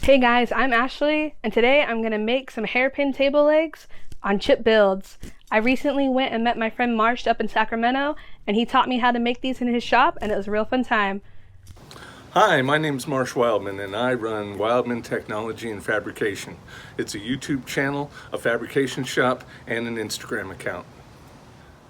Hey guys, I'm Ashley, and today I'm gonna make some hairpin table legs on chip builds. I recently went and met my friend Marsh up in Sacramento, and he taught me how to make these in his shop, and it was a real fun time. Hi, my name's Marsh Wildman, and I run Wildman Technology and Fabrication. It's a YouTube channel, a fabrication shop, and an Instagram account.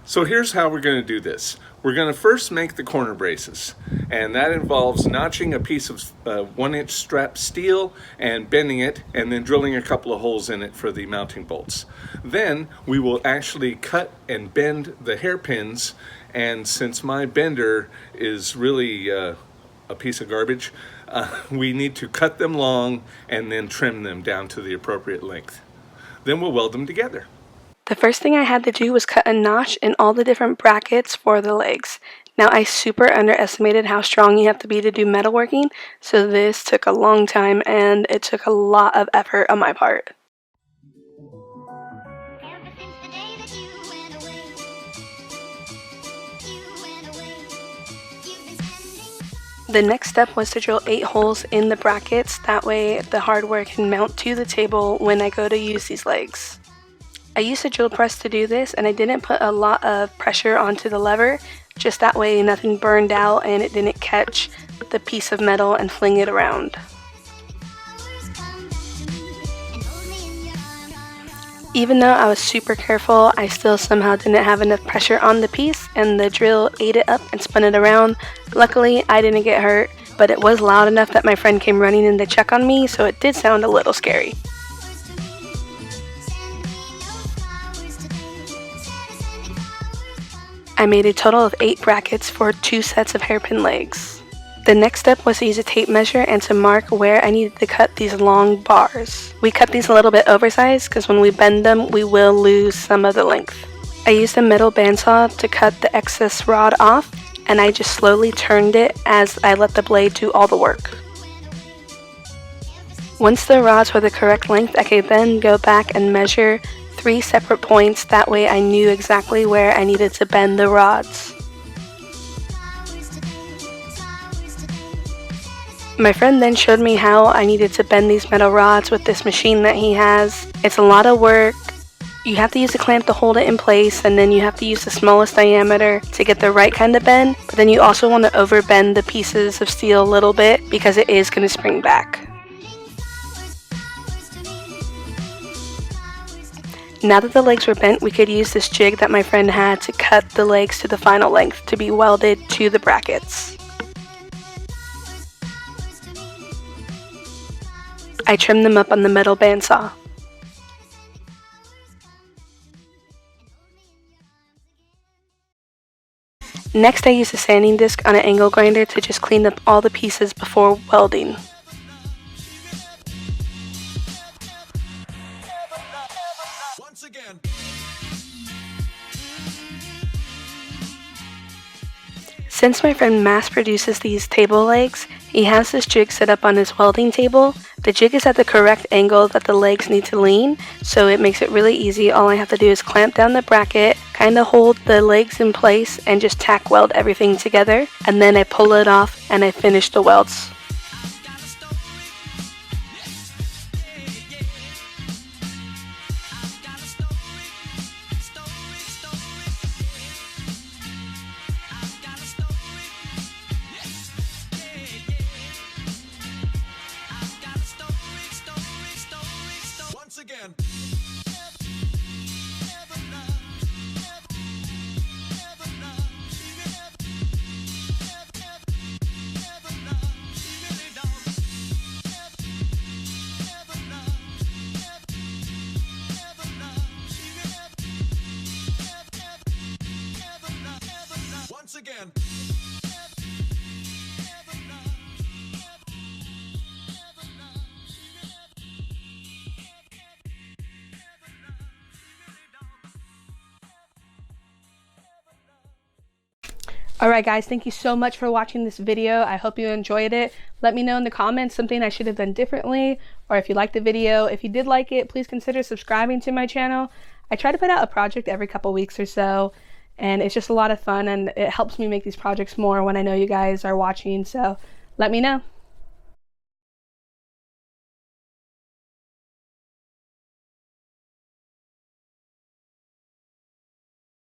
So here's how we're going to do this. We're going to first make the corner braces, and that involves notching a piece of 1-inch strap steel and bending it, and then drilling a couple of holes in it for the mounting bolts. Then we will actually cut and bend the hairpins, and since my bender is really a piece of garbage, we need to cut them long and then trim them down to the appropriate length. Then we'll weld them together. The first thing I had to do was cut a notch in all the different brackets for the legs. Now I super underestimated how strong you have to be to do metalworking, so this took a long time and it took a lot of effort on my part. The next step was to drill 8 holes in the brackets, that way the hardware can mount to the table when I go to use these legs. I used a drill press to do this, and I didn't put a lot of pressure onto the lever, just that way nothing burned out and it didn't catch the piece of metal and fling it around. Even though I was super careful, I still somehow didn't have enough pressure on the piece, and the drill ate it up and spun it around. Luckily, I didn't get hurt, but it was loud enough that my friend came running in to check on me, so it did sound a little scary. I made a total of 8 brackets for 2 sets of hairpin legs. The next step was to use a tape measure and to mark where I needed to cut these long bars. We cut these a little bit oversized because when we bend them, we will lose some of the length. I used a metal bandsaw to cut the excess rod off, and I just slowly turned it as I let the blade do all the work. Once the rods were the correct length, I could then go back and measure 3 separate points, that way I knew exactly where I needed to bend the rods. My friend then showed me how I needed to bend these metal rods with this machine that he has. It's a lot of work. You have to use a clamp to hold it in place, and then you have to use the smallest diameter to get the right kind of bend, but then you also want to overbend the pieces of steel a little bit because it is going to spring back. Now that the legs were bent, we could use this jig that my friend had to cut the legs to the final length to be welded to the brackets. I trimmed them up on the metal bandsaw. Next, I used a sanding disc on an angle grinder to just clean up all the pieces before welding. Since my friend mass produces these table legs, he has this jig set up on his welding table. The jig is at the correct angle that the legs need to lean, so it makes it really easy. All I have to do is clamp down the bracket, kind of hold the legs in place, and just tack weld everything together, and then I pull it off and I finish the welds. Alright guys, thank you so much for watching this video. I hope you enjoyed it. Let me know in the comments something I should have done differently, or if you liked the video. If you did like it, please consider subscribing to my channel. I try to put out a project every couple weeks or so, and it's just a lot of fun, and it helps me make these projects more when I know you guys are watching, so let me know.